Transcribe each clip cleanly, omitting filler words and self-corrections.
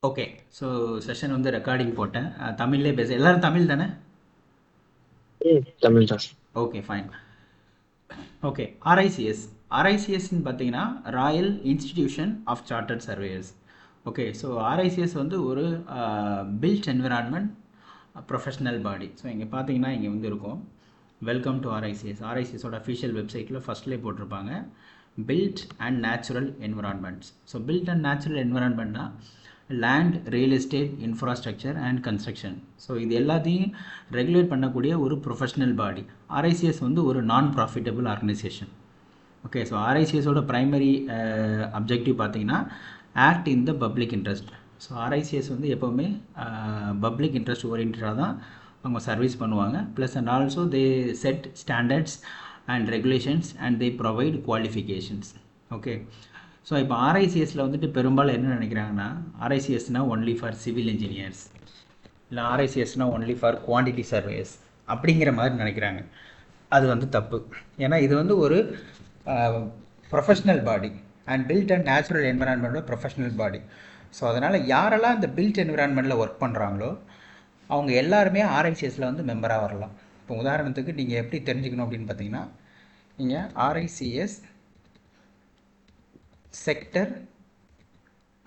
Okay. So session வந்து recording போட்டேன். தமிழ்லேயே பேச எல்லாரும் தமிழ் தானே? தமிழ் தான். Okay fine. ஓகே. ஆர்ஐசிஎஸ். ஆர்ஐசிஎஸ்ன்னு பார்த்தீங்கன்னா Royal Institution of Chartered Surveyors. Okay. So RICS வந்து ஒரு built environment professional body. So இங்கே பார்த்தீங்கன்னா இங்கே வந்து இருக்கும் வெல்கம் டு ஆர்ஐசிஎஸ். ஆர்ஐசிஎஸோட அஃபிஷியல் வெப்சைட்டில் ஃபஸ்ட்லேயே போட்டிருப்பாங்க built and natural environments. So built and natural என்விரான்மெண்ட்னா land, real estate, infrastructure and construction. So இது எல்லாத்தையும் ரெகுலேட் பண்ணக்கூடிய ஒரு ப்ரொஃபஷ்னல் பாடி. ஆர்ஐசிஎஸ் வந்து ஒரு non profitable organisation. Okay. So ஆர்ஐசிஎஸோட ப்ரைமரி அப்ஜெக்டிவ் பார்த்தீங்கன்னா act in the public interest. So RICS வந்து எப்போவுமே பப்ளிக் இன்ட்ரெஸ்ட் ஓரியன்டாக தான் அவங்க சர்வீஸ் பண்ணுவாங்க. Plus and also they set standards and regulations and they provide qualifications. Okay. So இப்போ ஆர்ஐசிஎஸில் வந்துட்டு பெரும்பாலும் என்ன நினைக்கிறாங்கன்னா ஆர்ஐசிஎஸ்னால் ஒன்லி ஃபார் சிவில் இன்ஜினியர்ஸ், இல்லை ஆர்ஐசிஎஸ்னால் ஒன்லி ஃபார் குவான்டிட்டி சர்வேஸ் அப்படிங்கிற மாதிரி நினைக்கிறாங்க. அது வந்து தப்பு. ஏன்னா இது வந்து ஒரு professional body and built and natural என்விரான்மெண்ட்டோட ப்ரொஃபஷ்னல் பாடி. ஸோ அதனால் யாரெல்லாம் இந்த பில்ட் என்விரான்மெண்ட்டில் ஒர்க் பண்ணுறாங்களோ அவங்க எல்லாருமே ஆர்ஐசிஎஸில் வந்து மெம்பராக வரலாம். இப்போ உதாரணத்துக்கு நீங்கள் எப்படி தெரிஞ்சுக்கணும் அப்படின்னு பார்த்தீங்கன்னா, நீங்கள் ஆர்ஐசிஎஸ் செக்டர்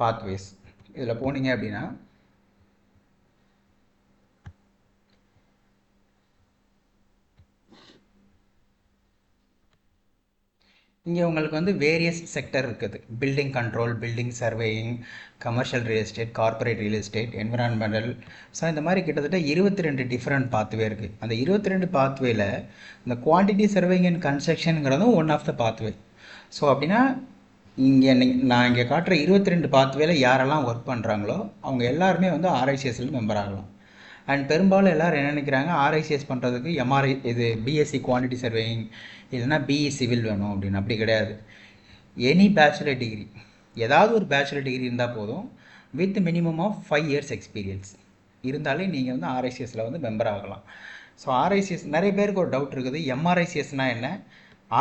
பாத்வேஸ் இதில் போனீங்க அப்படின்னா இங்கே உங்களுக்கு வந்து வேரியஸ் செக்டர் இருக்குது. Building control, building surveying, commercial real estate, corporate real estate, environmental. So இந்த மாதிரி கிட்டத்தட்ட 22 டிஃப்ரெண்ட் பாத்வே இருக்குது. அந்த 22 பாத்வேல இந்த குவான்டிட்டி சர்வேயிங் அண்ட் கன்ஸ்ட்ரக்ஷனுங்கிறதும் one of the pathway. So அப்படின்னா இங்கே நான் இங்கே காட்டுற 22 பாத்வேல யாரெல்லாம் ஒர்க் பண்ணுறாங்களோ அவங்க எல்லாருமே வந்து ஆர்ஐசிஎஸ்ல மெம்பர் ஆகலாம். அண்ட் பெரும்பாலும் எல்லோரும் என்ன நினைக்கிறாங்க, ஆர்ஐசிஎஸ் பண்ணுறதுக்கு எம்ஆர்ஐ இது பிஎஸ்சி குவான்டிட்டி சர்வேயிங் இல்லைனா பிஇ சிவில் வேணும் அப்படின்னு. அப்படி கிடையாது. எனி பேச்சுலர் டிகிரி, ஏதாவது ஒரு பேச்சுலர் டிகிரி இருந்தால் போதும், with minimum of 5 years experience இருந்தாலே நீங்கள் வந்து ஆர்ஐசிஎஸில் வந்து மெம்பர் ஆகலாம். ஸோ ஆர்ஐசிஎஸ் நிறைய பேருக்கு ஒரு டவுட் இருக்குது, எம்ஆர்ஐசிஎஸ்னால் என்ன,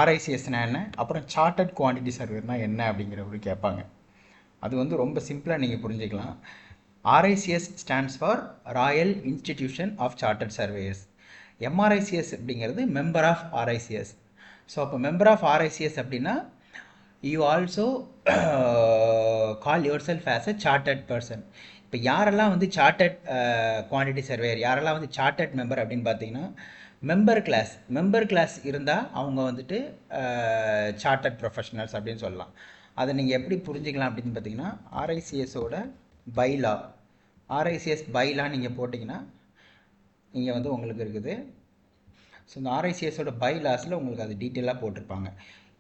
ஆர்ஐசிஎஸ்னால் என்ன, அப்புறம் சார்ட்டர்ட் குவான்டிட்டி சர்வேர்னால் என்ன அப்படிங்கிறவரு கேட்பாங்க. அது வந்து ரொம்ப சிம்பிளாக நீங்கள் புரிஞ்சுக்கலாம். RICS stands for Royal Institution of Chartered Surveyors. MRICS அப்படிங்கிறது மெம்பர் ஆஃப் ஆர்ஐசிஎஸ். ஸோ அப்போ மெம்பர் ஆஃப் ஆர்ஐசிஎஸ் அப்படின்னா you also call yourself as a chartered person. இப்போ யாரெல்லாம் வந்து சார்ட்டர்ட் குவான்டிட்டி சர்வேயர், யாரெல்லாம் வந்து சார்ட்டர்ட் மெம்பர் அப்படின்னு பார்த்தீங்கன்னா மெம்பர் கிளாஸ் இருந்தால் அவங்க வந்துட்டு சார்ட்டர்ட் ப்ரொஃபஷனல்ஸ் அப்படின்னு சொல்லலாம். அதை நீங்கள் எப்படி புரிஞ்சுக்கலாம் அப்படின்னு பார்த்தீங்கன்னா, ஆர்ஐசிஎஸோட பைலா, ஆர்ஐசிஎஸ் பைலா நீங்கள் போட்டிங்கன்னா இங்கே வந்து உங்களுக்கு இருக்குது. ஸோ இந்த ஆர்ஐசிஎஸோட பைலாஸில் உங்களுக்கு அது டீட்டெயிலாக போட்டிருப்பாங்க.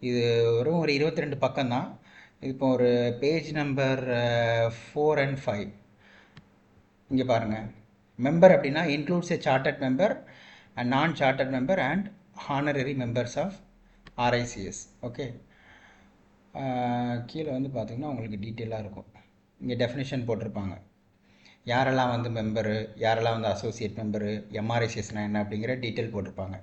இது வெறும் ஒரு 22 பக்கம் தான். இப்போ ஒரு பேஜ் நம்பர் 4 and 5 இங்கே பாருங்கள். மெம்பர் அப்படின்னா includes a chartered member and non chartered member and honorary members of RICS. Okay. கீழே வந்து பார்த்திங்கன்னா உங்களுக்கு டீட்டெயிலாக இருக்கும். இங்கே டெஃபினேஷன் போட்டிருப்பாங்க, யாரெல்லாம் வந்து மெம்பரு, யாரெல்லாம் வந்து அசோசியேட் மெம்பரு, எம்ஆர்ஐசிஎஸ்னால் என்ன அப்படிங்கிற டீட்டெயில் போட்டிருப்பாங்க.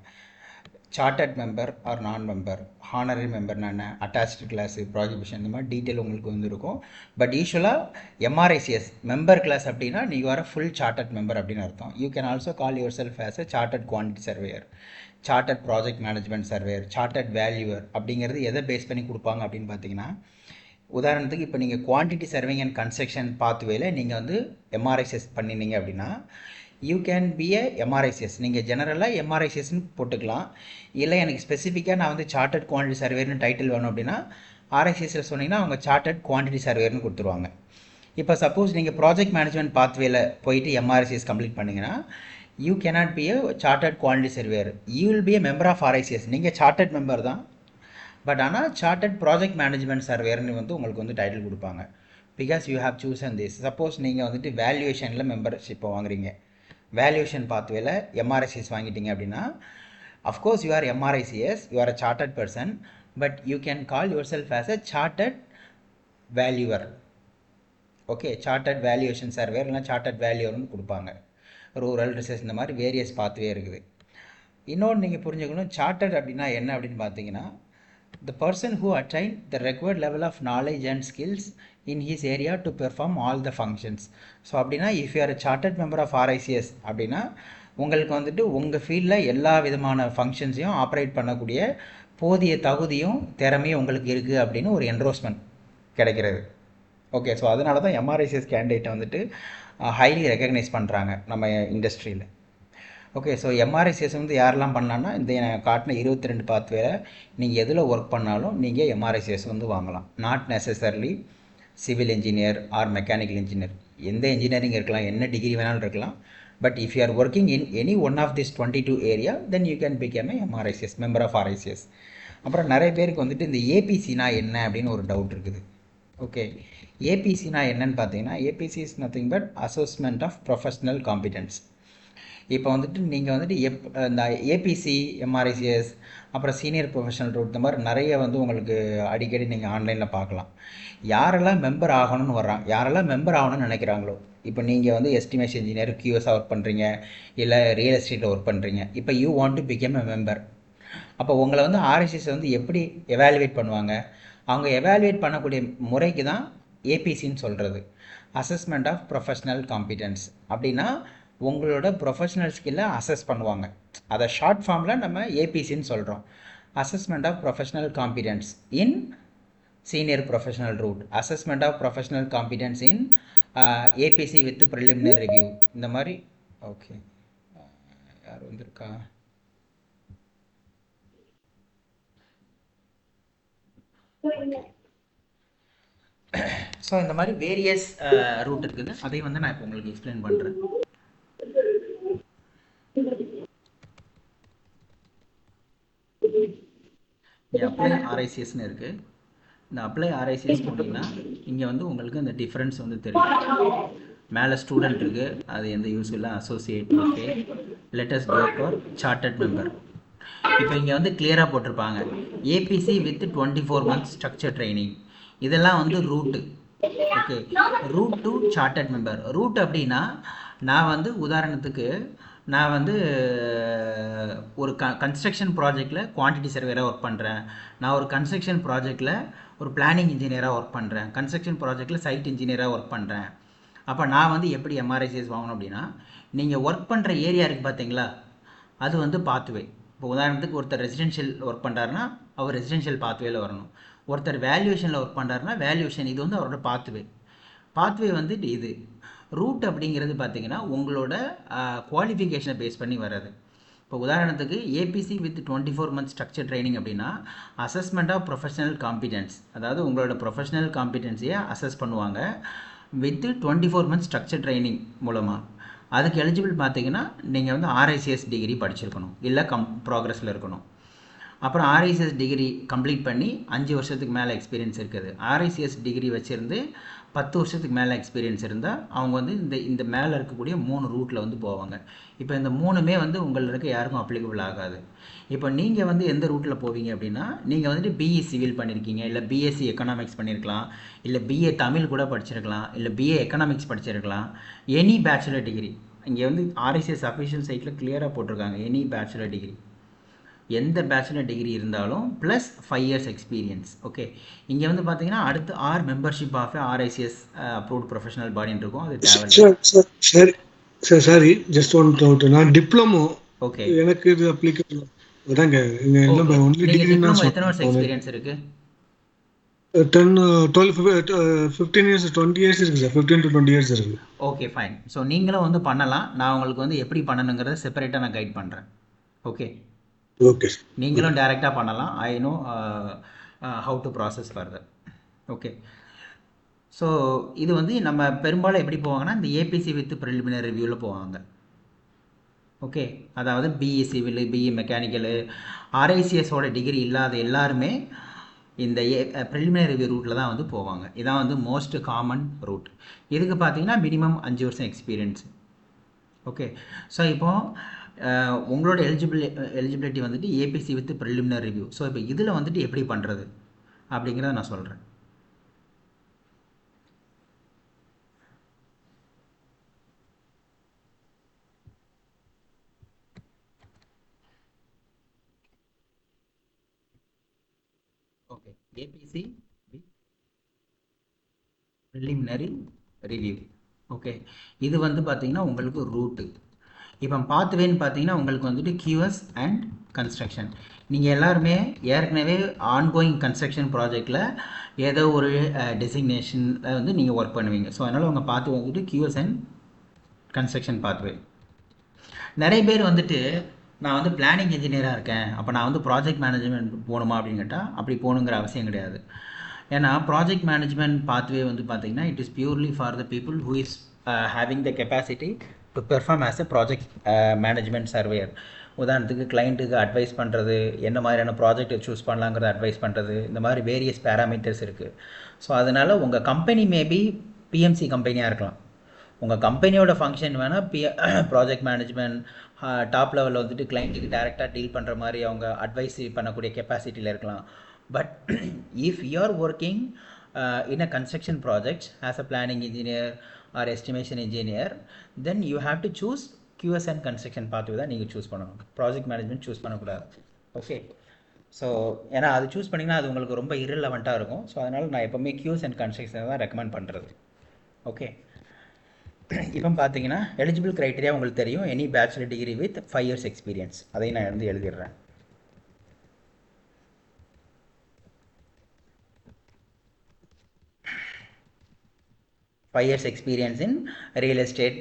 சார்ட்டர்ட் மெம்பர் ஆர் நான் மெம்பர், ஹானரரி மெம்பர்னா என்ன, அட்டாச்டு கிளாஸு, ப்ராகிபிஷன், இந்த மாதிரி டீட்டெயில் உங்களுக்கு வந்து இருக்கும். பட் யூஸ்வலாக எம்ஆர்ஐசிஎஸ் மெம்பர் கிளாஸ் அப்படின்னா நீங்கள் வர ஃபுல் சார்ட்டர்ட் மெம்பர் அப்படின்னு அர்த்தம். You can also call yourself as a chartered quantity surveyor, chartered project management surveyor, chartered valuer. அப்படிங்கிறது எதை பேஸ் பண்ணி கொடுப்பாங்க அப்படின்னு பார்த்தீங்கன்னா, உதாரணத்துக்கு இப்போ நீங்கள் குவான்டிட்டி சர்விங் அண்ட் கன்ஸ்ட்ரக்ஷன் பாத்வேல நீங்கள் வந்து எம்ஆர்ஐசிஎஸ் பண்ணினீங்க அப்படின்னா யூ கேன் பி ஏ எம்ஆர்ஐசிஎஸ். நீங்கள் ஜெனரலாக எம்ஆர்ஐசிஎஸ்ன்னு போட்டுக்கலாம். இல்லை எனக்கு ஸ்பெசிஃபிக்காக நான் வந்து சார்ட்டர்ட் குவான்டிட்டி சர்வேர்னு டைட்டில் வேணும் அப்படின்னா ஆர்ஐசிஎஸில் சொன்னீங்கன்னா அவங்க சார்ட்டர்ட் குவான்டிட்டி சர்வேர்னு கொடுத்துருவாங்க. இப்போ சப்போஸ் நீங்கள் ப்ராஜெக்ட் மேனேஜ்மெண்ட் பாத்வேல போயிட்டு எம்ஆர்ஐசிஎஸ் கம்ப்ளீட் பண்ணிங்கன்னா you cannot be a chartered quantity surveyor, you will be a member of RICS. நீங்கள் சார்ட்டர்ட் மெம்பர் தான், பட் ஆனால் சார்ட்டர்ட் ப்ராஜெக்ட் மேனேஜ்மெண்ட் சர்வேர்னு வந்து உங்களுக்கு வந்து டைட்டில் கொடுப்பாங்க. Because you have chosen this. Suppose நீங்கள் வந்துட்டு வேல்யூவேஷனில் மெம்பர்ஷிப்பை வாங்குறீங்க, வேல்யூவேஷன் பாத்வேல எம்ஆர்ஐசிஎஸ் வாங்கிட்டீங்க அப்படின்னா of course you are MRICS, you are a chartered person, but you can call yourself as a chartered valuer. Okay. Chartered valuation surveyor இல்லைனா chartered வேல்யூவர்னு கொடுப்பாங்க. Rural research இந்த மாதிரி various pathway இருக்குது. இன்னொன்று நீங்கள் புரிஞ்சுக்கணும், சார்ட்டர்ட் அப்படின்னா என்ன அப்படின்னு பார்த்தீங்கன்னா, the person who attained the required level of knowledge and skills in his area to perform all the functions. So அப்படின்னா if you are chartered member of RICS அப்படின்னா உங்களுக்கு வந்துட்டு உங்கள் ஃபீல்டில் எல்லா விதமான ஃபங்க்ஷன்ஸையும் ஆப்ரேட் பண்ணக்கூடிய போதிய தகுதியும் திறமையும் உங்களுக்கு இருக்குது அப்படின்னு ஒரு என்ரோஸ்மெண்ட் கிடைக்கிறது. ஓகே, ஸோ அதனால தான் எம்ஆர்ஐசிஎஸ் கேண்டிடேட்டை வந்துட்டு ஹைலி ரெக்கக்னைஸ் பண்ணுறாங்க நம்ம இண்டஸ்ட்ரியில். ஓகே, ஸோ எம்ஆர்ஐசிஎஸ் வந்து யாரெல்லாம் பண்ணலான்னா இந்த நான் காட்டின 22 பாத்வேல நீங்கள் எதில் ஒர்க் பண்ணாலும் நீங்கள் எம்ஆர்ஐசிஎஸ் வந்து வாங்கலாம். Not necessarily civil engineer or mechanical engineer, எந்த இன்ஜினியரிங் இருக்கலாம், என்ன டிகிரி வேணாலும் இருக்கலாம். But if you are working in any one of this 22 area then you can become a MRICS member of RICS. அப்புறம் நிறைய பேருக்கு வந்துட்டு இந்த ஏபிசினா என்ன அப்படின்னு ஒரு டவுட் இருக்குது. ஓகே, ஏபிசினா என்னன்னு பார்த்தீங்கன்னா APC is nothing but assessment of professional competence. இப்போ வந்துட்டு நீங்கள் வந்துட்டு இந்த ஏபிசி எம்ஆர்ஐசிஎஸ் அப்புறம் சீனியர் ப்ரொஃபஷனல் ரூட் இந்த மாதிரி நிறைய வந்து உங்களுக்கு அடிக்கடி நீங்கள் ஆன்லைனில் பார்க்கலாம். யாரெல்லாம் மெம்பர் ஆகணும்னு வர்றாங்க, யாரெல்லாம் மெம்பர் ஆகணும்னு நினைக்கிறாங்களோ, இப்போ நீங்கள் வந்து எஸ்டிமேஷன் இன்ஜினியர் கியூஎஸாக ஒர்க் பண்ணுறீங்க, இல்லை ரியல் எஸ்டேட்டில் ஒர்க் பண்ணுறீங்க, இப்போ you want to become a member. அப்போ உங்களை வந்து ஆர்ஐசிஎஸ் வந்து எப்படி எவாலுவேட் பண்ணுவாங்க, அவங்க எவாலுவேட் பண்ணக்கூடிய முறைக்கு தான் ஏபிசின்னு சொல்கிறது, அசஸ்மெண்ட் ஆஃப் ப்ரொஃபஷ்னல் காம்பிடன்ஸ். அப்படின்னா உங்களோட ப்ரொஃபஷ்னல் ஸ்கில்லை அசஸ் பண்ணுவாங்க. அதை ஷார்ட் ஃபார்மில் நம்ம ஏபிசின்னு சொல்கிறோம், assessment of professional competence in senior professional route, assessment of professional competence in APC with preliminary review. இந்த மாதிரி. ஓகே, யார் வந்திருக்கா? ஸோ இந்த மாதிரி வேரியஸ் ரூட் இருக்குது, அதையும் வந்து நான் இப்போ உங்களுக்கு எக்ஸ்பிளைன் பண்ணுறேன். இங்கே அப்ளை ஆர்ஐசிஎஸ்னு இருக்குது. இந்த அப்ளை ஆர்ஐசிஎஸ் போட்டிங்கன்னா இங்கே வந்து உங்களுக்கு இந்த டிஃப்ரென்ஸ் வந்து தெரியும். மேலே ஸ்டூடெண்ட் இருக்குது, அது எந்த யூஸ் இல்லை, associate. Okay, let's go for chartered member. இப்போ இங்கே வந்து கிளியராக போட்டிருப்பாங்க APC with 24 months structure training. இதெல்லாம் வந்து route. Okay, route to chartered member. Route அப்படின்னா நான் வந்து உதாரணத்துக்கு நான் வந்து ஒரு கன்ஸ்ட்ரக்ஷன் ப்ராஜெக்டில் குவான்டிட்டி சர்வேராக ஒர்க் பண்ணுறேன், நான் ஒரு கன்ஸ்ட்ரக்ஷன் ப்ராஜெக்டில் ஒரு பிளானிங் இன்ஜினியராக ஒர்க் பண்ணுறேன், கன்ஸ்ட்ரக்ஷன் ப்ராஜெக்டில் சைட் இன்ஜினியராக ஒர்க் பண்ணுறேன். அப்போ நான் வந்து எப்படி எம்ஆர்ஐசிஎஸ் வாங்கணும் அப்படின்னா, நீங்கள் ஒர்க் பண்ணுற ஏரியா இருக்குது பார்த்தீங்களா, அது வந்து பாத்வே. இப்போ உதாரணத்துக்கு ஒருத்தர் ரெசிடென்ஷியல் ஒர்க் பண்ணுறாருன்னா அவர் ரெசிடென்ஷியல் பாத்வேல வரணும், ஒருத்தர் வேல்யூவேஷனில் ஒர்க் பண்ணுறாருன்னா வேல்யூவேஷன், இது வந்து அவரோட பாத்வே. பாத்வே வந்து இது. ரூட் அப்படிங்கிறது பார்த்தீங்கன்னா உங்களோட குவாலிஃபிகேஷனை பேஸ் பண்ணி வர்றது. இப்போ உதாரணத்துக்கு ABC with 24 months structure training அப்படின்னா அசஸ்மெண்ட் ஆஃப் ப்ரொஃபஷனல் காம்பிடன்ஸ், அதாவது உங்களோட ப்ரொஃபஷனல் காம்பிடன்ஸையை அசஸ் பண்ணுவாங்க வித் 24 months ஸ்ட்ரக்சர் ட்ரைனிங் மூலமாக. அதுக்கு எலிஜிபிள் பார்த்தீங்கன்னா நீங்கள் வந்து ஆர்ஐசிஎஸ் டிகிரி படிச்சிருக்கணும், இல்லை ப்ராக்ரஸில் இருக்கணும். அப்புறம் ஆர்ஐசிஎஸ் டிகிரி கம்ப்ளீட் பண்ணி 5 வருஷத்துக்கு மேலே எக்ஸ்பீரியன்ஸ் இருக்குது. ஆர்ஐசிஎஸ் டிகிரி வச்சுருந்து 10 வருஷத்துக்கு மேலே எக்ஸ்பீரியன்ஸ் இருந்தால் அவங்க வந்து இந்த மேலே இருக்கக்கூடிய 3 ரூட்டில் வந்து போவாங்க. இப்போ இந்த 3மே வந்து உங்களுக்கு யாருக்கும் அப்ளிகபிள் ஆகாது. இப்போ நீங்கள் வந்து எந்த ரூட்டில் போவீங்க அப்படின்னா, நீங்கள் வந்துட்டு பிஇ சிவில் பண்ணியிருக்கீங்க, இல்லை பிஎஸ்சி எக்கனாமிக்ஸ் பண்ணியிருக்கலாம், இல்லை பிஏ தமிழ் கூட படிச்சிருக்கலாம், இல்லை பிஏ எக்கனாமிக்ஸ் படிச்சிருக்கலாம், எனி பேச்சுலர் டிகிரி. இங்கே வந்து ஆர்ஐசிஎஸ் அஃபிஷியல் சைட்டில் கிளியராக போட்டிருக்காங்க எனி பேச்சுலர் டிகிரி, எந்த பேச்சுலர் டிகிரி இருந்தாலும் ப்ளஸ் 5 years எக்ஸ்பீரியன்ஸ். ஓகே, இங்கே வந்து பார்த்தீங்கன்னா அடுத்து membership of RICS approved professional பாடின்னு இருக்கும், அது தேவை. Sir sorry, just one doubt. நான் டிப்ளமோ, ஓகே, எனக்கு இது அப்ளிகபிள் அதாங்க. ஒன்லி டிகிரினா எத்தனை வருஷம் எக்ஸ்பீரியன்ஸ் இருக்கு? 10 12 15 years 20 years இருக்கு சார். 15 to 20 years இருக்கு. Okay, fine. ஸோ நீங்களும் வந்து பண்ணலாம், நான் உங்களுக்கு வந்து எப்படி பண்ணணுங்கிறத செப்பரேட்டாக நான் கைட் பண்ணுறேன். ஓகே, ஓகே, நீங்களும் டைரெக்டாக பண்ணலாம். I know how to process further. Okay, so இது வந்து நம்ம பெரும்பாலும் எப்படி போவாங்கன்னா இந்த ஏபிசி வித் ப்ரிலிமினரி ரிவ்யூவில் போவாங்க. ஓகே, அதாவது பிஇ சிவில், பிஇ மெக்கானிக்கலு, ஆர்ஐசிஎஸோட டிகிரி இல்லாத எல்லாருமே இந்த ப்ரிலிமினரி ரிவ்யூ ரூட்டில் தான் வந்து போவாங்க. இதான் வந்து மோஸ்ட் காமன் ரூட். இதுக்கு பார்த்தீங்கன்னா மினிமம் 5 வருஷம் எக்ஸ்பீரியன்ஸ். ஓகே, ஸோ இப்போது உங்களோட எலிஜிபிலிட்டி வந்துட்டு ABC with preliminary review. So இப்போ இதில் வந்துட்டு எப்படி பண்ணுறது அப்படிங்கிறத நான் சொல்கிறேன். Okay, ABC preliminary review. Okay, இது வந்து பார்த்தீங்கன்னா உங்களுக்கு ரூட்டு. இப்போ பாத்வேன்னு பார்த்தீங்கன்னா உங்களுக்கு வந்துட்டு கியூஎஸ் அண்ட் கன்ஸ்ட்ரக்ஷன். நீங்கள் எல்லாருமே ஏற்கனவே ஆன்கோயிங் கன்ஸ்ட்ரக்ஷன் ப்ராஜெக்டில் ஏதோ ஒரு டெசிக்னேஷனில் வந்து நீங்கள் ஒர்க் பண்ணுவீங்க. ஸோ அதனால் உங்கள் பாத்வே வந்துட்டு கியூஎஸ் அண்ட் கன்ஸ்ட்ரக்ஷன் பாத்வே. நிறைய பேர் வந்துட்டு நான் வந்து பிளானிங் இன்ஜினியராக இருக்கேன், அப்போ நான் வந்து ப்ராஜெக்ட் மேனேஜ்மெண்ட் போகணுமா அப்படின்னு கேட்டால் அப்படி போகணுங்கிற அவசியம் கிடையாது. ஏன்னா ப்ராஜெக்ட் மேனேஜ்மெண்ட் பாத்வே வந்து பார்த்தீங்கன்னா it is purely for the people who is having the capacity to perform as a project management surveyor. உதாரணத்துக்கு கிளைண்ட்டுக்கு அட்வைஸ் பண்ணுறது, என்ன மாதிரியான ப்ராஜெக்டை சூஸ் பண்ணலாங்கிறத அட்வைஸ் பண்ணுறது, இந்த மாதிரி வேரியஸ் பேராமீட்டர்ஸ் இருக்குது. ஸோ அதனால் உங்கள் கம்பெனி மேபி பிஎம்சி கம்பெனியாக இருக்கலாம். உங்கள் கம்பெனியோட ஃபங்க்ஷன் வேணால் ப்ராஜெக்ட் மேனேஜ்மெண்ட் டாப் லெவலில் வந்துட்டு கிளைண்ட்டுக்கு டேரெக்டாக டீல் பண்ணுற மாதிரி அவங்க அட்வைஸ் பண்ணக்கூடிய கெப்பாசிட்டியில் இருக்கலாம். But if you are working in a construction project as a planning engineer or estimation engineer, then you have to choose QS and construction பார்த்து தான் நீங்கள் சூஸ் பண்ணணும். ப்ராஜெக்ட் மேனேஜ்மெண்ட் சூஸ் பண்ணக்கூடாது. ஓகே, ஸோ ஏன்னா அது சூஸ் பண்ணிங்கன்னா அது உங்களுக்கு ரொம்ப irrelevant-ஆ இருக்கும். ஸோ அதனால் நான் எப்போவுமே கியூஎஸ் அண்ட் கன்ஸ்ட்ரக்ஷன் தான் ரெக்கமெண்ட் பண்ணுறது. ஓகே, இப்போ பார்த்தீங்கன்னா எலிஜிபிள் க்ரைட்டீரியா உங்களுக்கு தெரியும். Any bachelor degree with 5 years experience, அதையும் நான் வந்து எழுதிடுறேன். 5 years experience in real estate,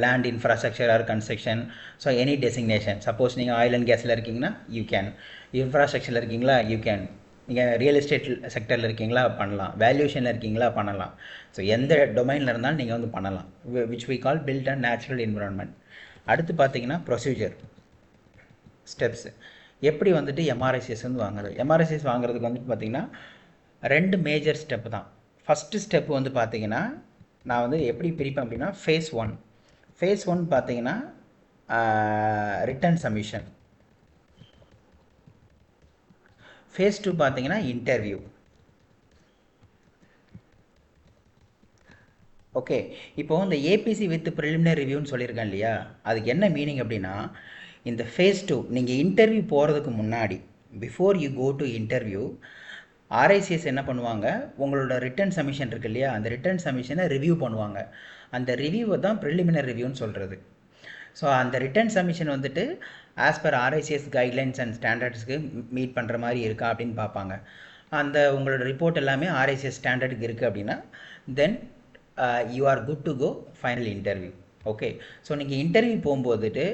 land infrastructure or construction. So any designation, suppose நீங்கள் ஆயில் அண்ட் கேஸில் இருக்கீங்கன்னா யூ கேன், இன்ஃப்ராஸ்ட்ரக்சரில் இருக்கீங்களா யூ கேன், நீங்கள் ரியல் எஸ்டேட் செக்டரில் இருக்கீங்களா பண்ணலாம், வேல்யூஷனில் இருக்கீங்களா பண்ணலாம். ஸோ எந்த டொமைனில் இருந்தாலும் நீங்கள் வந்து பண்ணலாம், which we call build and natural environment. அடுத்து பார்த்தீங்கன்னா ப்ரொசீஜர் ஸ்டெப்ஸ். எப்படி வந்துட்டு எம்ஆர்ஐசிஎஸ் வந்து வாங்குறது. எம்ஆர்ஐசிஎஸ் வாங்குறதுக்கு வந்துட்டு பார்த்தீங்கன்னா 2 மேஜர் ஸ்டெப் தான். ஃபஸ்ட்டு ஸ்டெப் வந்து பார்த்தீங்கன்னா நான் வந்து எப்படி பிரிப்பேன் அப்படின்னா ஃபேஸ் 1. ஃபேஸ் 1 பார்த்தீங்கன்னா ரிட்டன் சப்மிஷன். ஃபேஸ் 2 பார்த்தீங்கன்னா இன்டர்வியூ. ஓகே, இப்போ இந்த ஏபிசி வித் ப்ரிலிமினரி ரிவ்யூன்னு சொல்லியிருக்கேன் இல்லையா, அதுக்கு என்ன மீனிங் அப்படின்னா இந்த ஃபேஸ் 2 நீங்கள் இன்டர்வியூ போகிறதுக்கு முன்னாடி, before you go to interview, RICS என்ன பண்ணுவாங்க, உங்களோட ரிட்டன் சப்மிஷன் இருக்குது இல்லையா, அந்த ரிட்டன் சப்மிஷனை ரிவ்யூ பண்ணுவாங்க. அந்த ரிவ்யூவை தான் ப்ரிலிமினரி ரிவ்யூன்னு சொல்கிறது. ஸோ அந்த ரிட்டன் சப்மிஷன் வந்துட்டு as per RICS guidelines and ஸ்டாண்டர்ட்ஸ்க்கு மீட் பண்ணுற மாதிரி இருக்கா அப்படின்னு பார்ப்பாங்க. அந்த உங்களோட ரிப்போர்ட் எல்லாமே ஆர்ஐசிஎஸ் ஸ்டாண்டர்டுக்கு இருக்குது அப்படின்னா then you are good to go final interview. Okay, so நீங்கள் இன்டர்வியூ போகும்போதுட்டு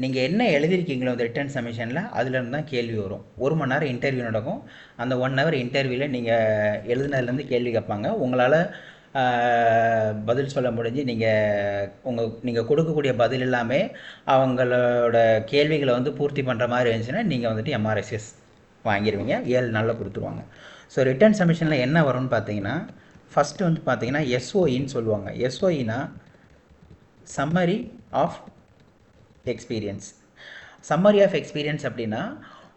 நீங்கள் என்ன எழுதிருக்கீங்களோ அந்த ரிட்டன் சப்மிஷனில் அதுலேருந்து தான் கேள்வி வரும். 1 மணி நேரம் இன்டர்வியூ நடக்கும். அந்த 1 hour இன்டர்வியூவில் நீங்கள் எழுதுனதுலேருந்து கேள்வி கேட்பாங்க. உங்களால் பதில் சொல்ல முடிஞ்சு நீங்கள் கொடுக்கக்கூடிய பதில் எல்லாமே அவங்களோட கேள்விகளை வந்து பூர்த்தி பண்ணுற மாதிரி இருந்துச்சுன்னா நீங்கள் வந்துட்டு எம்ஆர்ஐசிஎஸ் வாங்கிடுவீங்க. 7 நாளில் கொடுத்துருவாங்க. ஸோ ரிட்டன் சப்மிஷனில் என்ன வரும்னு பார்த்தீங்கன்னா ஃபஸ்ட்டு வந்து பார்த்தீங்கன்னா எஸ்ஓஇன்னு சொல்லுவாங்க. எஸ்ஓஇனா summary of experience. Summary of experience அப்படின்னா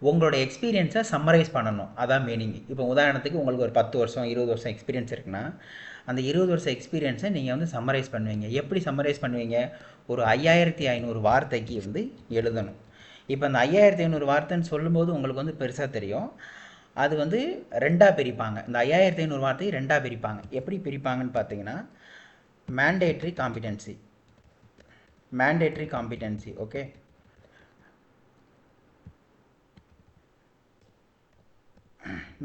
உங்களோட எக்ஸ்பீரியன்ஸை சம்மரைஸ் பண்ணணும், அதான் மீனிங். இப்போ உதாரணத்துக்கு உங்களுக்கு ஒரு 10 வருஷம் 20 வருஷம் எக்ஸ்பீரியன்ஸ் இருக்குன்னா அந்த 20 வருஷம் எக்ஸ்பீரியன்ஸை நீங்கள் வந்து சம்மரைஸ் பண்ணுவீங்க. எப்படி சம்மரைஸ் பண்ணுவீங்க, ஒரு 5500 வார்த்தைக்கு வந்து எழுதணும். இப்போ அந்த 5500 வார்த்தைன்னு சொல்லும்போது உங்களுக்கு வந்து பெருசாக தெரியும். அது வந்து 2ஆக பிரிப்பாங்க. இந்த 5500 வார்த்தையை 2ஆக பிரிப்பாங்க. எப்படி பிரிப்பாங்கன்னு பார்த்தீங்கன்னா mandatory competency, mandatory competency. Okay,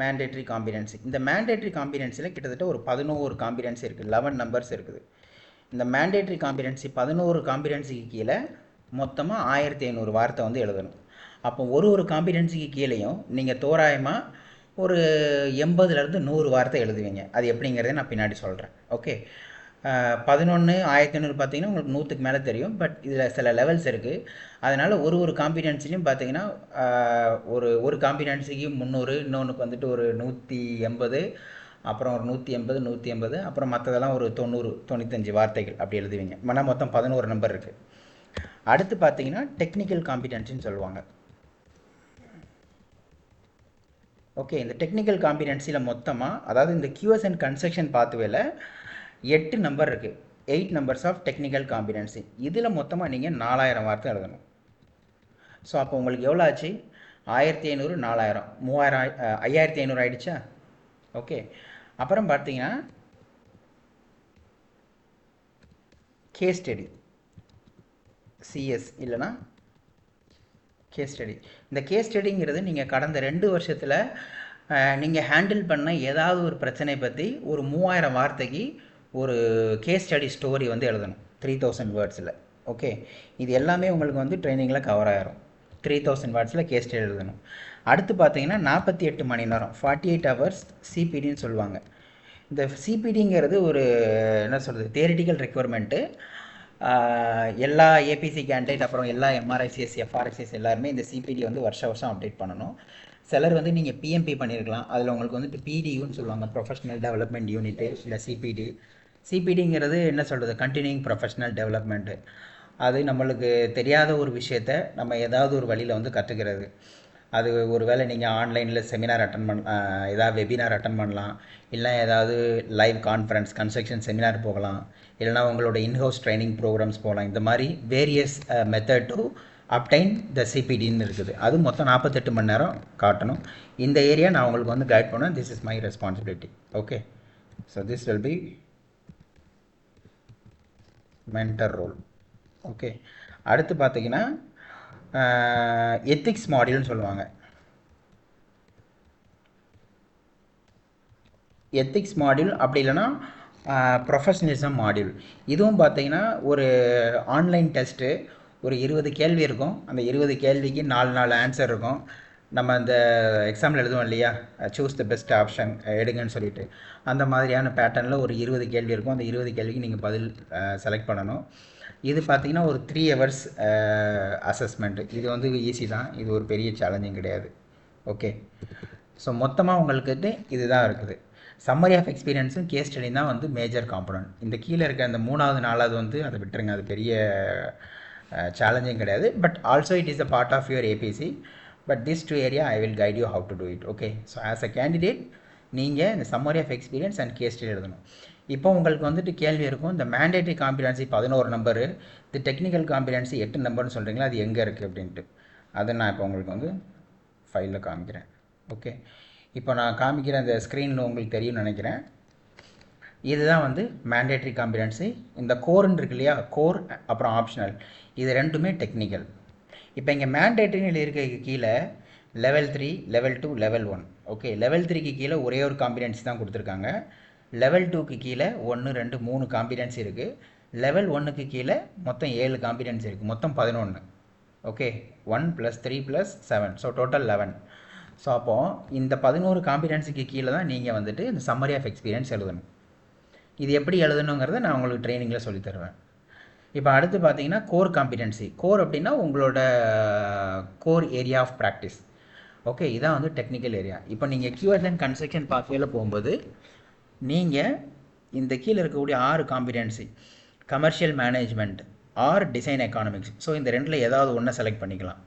mandatory competency. இந்த mandatory competencyல கிட்டத்தட்ட ஒரு 11 காம்பிடென்சி இருக்குது, 11 நம்பர்ஸ் இருக்குது. இந்த mandatory competency 11 காம்பிடென்சிக்கு கீழே மொத்தமாக 1500 வார்த்தை வந்து எழுதணும். அப்போ ஒரு காம்பிடென்சிக்கு கீழேயும் நீங்கள் தோராயமாக ஒரு 80லேருந்து 100 வார்த்தை எழுதுவீங்க. அது எப்படிங்கிறத நான் பின்னாடி சொல்கிறேன். ஓகே, 11 1500 பார்த்தீங்கன்னா உங்களுக்கு 100க்கு மேலே தெரியும். பட் இதில் சில லெவல்ஸ் இருக்குது. அதனால் ஒரு காம்பிடென்சிலையும் பார்த்தீங்கன்னா ஒரு காம்பிடென்சிக்கு 300, இன்னொன்றுக்கு வந்துட்டு ஒரு 180, அப்புறம் ஒரு 180, அப்புறம் மற்றதெல்லாம் ஒரு 90 95 வார்த்தைகள் அப்படி எழுதுவீங்க. ஆனால் மொத்தம் 11 நம்பர் இருக்குது. அடுத்து பார்த்தீங்கன்னா டெக்னிக்கல் காம்பிடென்சின்னு சொல்லுவாங்க. ஓகே, இந்த டெக்னிக்கல் காம்பிடென்சியில் மொத்தமாக, அதாவது இந்த கியூஎஸ் அண்ட் கன்ஸ்ட்ரக்ஷன் பாத்வேல 8 நம்பர் இருக்குது, 8 நம்பர்ஸ் ஆஃப் டெக்னிக்கல் காம்பிடென்சி. இதில் மொத்தமாக நீங்கள் 4000 வார்த்தை எழுதணும். ஸோ அப்போ உங்களுக்கு எவ்வளோ ஆச்சு, 1500 4000 5500 ஆயிடுச்சா. ஓகே, அப்புறம் பார்த்தீங்கன்னா கேஸ் ஸ்டடி, சிஎஸ் இல்லைனா கேஸ் ஸ்டடி. இந்த கேஸ் ஸ்டடிங்கிறது நீங்கள் கடந்த 2 வருஷத்தில் நீங்கள் ஹேண்டில் பண்ண ஏதாவது ஒரு பிரச்சனை பற்றி ஒரு 3000 வார்த்தைக்கு ஒரு கேஸ் ஸ்டடி ஸ்டோரி வந்து எழுதணும் 3000 வேர்ட்ஸில். ஓகே, இது எல்லாமே உங்களுக்கு வந்து ட்ரைனிங்கில் கவர் ஆகிரும். 3000 வேர்ட்ஸில் கேஸ் ஸ்டடி எழுதணும். அடுத்து பார்த்தீங்கன்னா 48 மணி நேரம் 48 ஹவர்ஸ் சிபிடின்னு சொல்லுவாங்க. இந்த சிபிடிங்கிறது ஒரு என்ன சொல்கிறது தியரிட்டிக்கல் ரெக்யர்மெண்ட்டு. எல்லா ஏபிசி கேண்டிடேட் அப்புறம் எல்லா எம்ஆர்ஐசிஎஸ் எஃப்ஆர்ஐசிஎஸ் எல்லாருமே இந்த சிபிடி வந்து வருஷம் அப்டேட் பண்ணணும். சிலர் வந்து நீங்கள் பிஎம்பி பண்ணியிருக்கலாம், அதில் உங்களுக்கு வந்துட்டு பிடியூன்னு சொல்லுவாங்க, ப்ரொஃபஷனல் டெவலப்மெண்ட் யூனிட்டு இல்லை சிபிடி. சிபிடிங்கிறது என்ன சொல்கிறது கண்டினியூங் ப்ரொஃபஷனல் டெவலப்மெண்ட்டு. அது நம்மளுக்கு தெரியாத ஒரு விஷயத்த நம்ம ஏதாவது ஒரு வழியில் வந்து கற்றுக்கிறது. அது ஒரு வேளை நீங்கள் ஆன்லைனில் செமினார் ஏதாவது வெபினார் அட்டன் பண்ணலாம், இல்லை ஏதாவது லைவ் கான்ஃபரன்ஸ் கன்ஸ்ட்ரக்ஷன் செமினார் போகலாம், இல்லைனா உங்களோட இன்ஹவுஸ் ட்ரைனிங் ப்ரோக்ராம்ஸ் போகலாம். இந்த மாதிரி various method to obtain the சிபிடின்னு இருக்குது. அது மொத்தம் 48 மணி நேரம் காட்டணும். இந்த ஏரியா நான் உங்களுக்கு வந்து கைட் பண்ணேன். This is my responsibility. Okay, so this will be mentor role. Okay, அடுத்து பார்த்தீங்கன்னா எத்திக்ஸ் மாடியூல்னு சொல்லுவாங்க. எத்திக்ஸ் மாடியூல் அப்படி இல்லைன்னா ப்ரொஃபஷனலிசம் மாடியூல். இதுவும் பார்த்தீங்கன்னா ஒரு ஆன்லைன் டெஸ்ட்டு, ஒரு 20 கேள்வி இருக்கும். அந்த 20 கேள்விக்கு 4 ஆன்சர் இருக்கும். நம்ம அந்த எக்ஸாம்பிள் எழுதுவோம் இல்லையா, சூஸ் த பெஸ்ட் ஆப்ஷன் எடுங்கன்னு சொல்லிட்டு, அந்த மாதிரியான பேட்டர்னில் ஒரு 20 கேள்வி இருக்கும். அந்த 20 கேள்விக்கு நீங்கள் பதில் செலக்ட் பண்ணணும். இது பார்த்தீங்கன்னா ஒரு 3 ஹவர்ஸ் அசஸ்மெண்ட்டு. இது வந்து ஈஸி தான், இது ஒரு பெரிய சேலஞ்சிங் கிடையாது. ஓகே, ஸோ மொத்தமாக உங்களுக்கு இதுதான் இருக்குது. சம்மரி ஆஃப் எக்ஸ்பீரியன்ஸும் கேஸ் ஸ்டடி தான் வந்து மேஜர் காம்பனன்ட். இந்த கீழே இருக்க அந்த 3வது 4வது வந்து அதை விட்டுருங்க, அது பெரிய சேலஞ்சிங் கிடையாது. But also it is a part of your APC. But this 2 area I will guide you how to do it. Okay, so as a candidate நீங்கள் இந்த summary of experience and case study எழுதணும். இப்போ உங்களுக்கு வந்துட்டு கேள்வி இருக்கும், இந்த mandatory competency 11 number, இந்த டெக்னிக்கல் காம்பிடன்சி 8 நம்பர்னு சொல்கிறீங்களா, அது எங்கே இருக்குது அப்படின்ட்டு. அதை நான் இப்போ உங்களுக்கு வந்து ஃபைலில் காமிக்கிறேன். ஓகே, இப்போ நான் காமிக்கிற அந்த ஸ்க்ரீனில் உங்களுக்கு தெரியும்னு நினைக்கிறேன். இதுதான் வந்து மேண்டேட்ரி காம்பிடன்சி. இந்த கோர்ன்னு இருக்கு இல்லையா, கோர் அப்புறம் ஆப்ஷனல், இது ரெண்டுமே டெக்னிக்கல். இப்போ இங்கே மேண்டேட்ரின்னு இருக்க கீழே level 3, level 2, level 1. Okay, level 3க்கு கீழே ஒரே ஒரு காம்பிடன்சி தான் கொடுத்துருக்காங்க. லெவல் 2க்கு கீழே 1, 2, 3 காம்பிடன்சி இருக்குது. லெவல் 1க்கு கீழே மொத்தம் 7 காம்பிடன்சி இருக்குது, மொத்தம் 11. Okay, 1 + 3 + 7, so total 11. ஸோ அப்போது இந்த 11 காம்பிடன்சிக்கு கீழே தான் நீங்கள் வந்துட்டு இந்த சம்மரி ஆஃப் எக்ஸ்பீரியன்ஸ் எழுதணும். இது எப்படி எழுதணுங்கிறத நான் உங்களுக்கு ட்ரைனிங்கில் சொல்லித் தருவேன். இப்போ அடுத்து பார்த்தீங்கன்னா கோர் காம்பிடன்சி. கோர் அப்படின்னா உங்களோட core area of practice. Okay, இதான் வந்து டெக்னிக்கல் ஏரியா. இப்போ நீங்கள் கியூஎஸ் அண்ட் கன்ஸ்ட்ரக்ஷன் பாத்வேல போகும்போது நீங்கள் இந்த கீழே இருக்கக்கூடிய 6 competency, commercial management R design economics, so இந்த ரெண்டில் ஏதாவது ஒன்றை செலக்ட் பண்ணிக்கலாம்.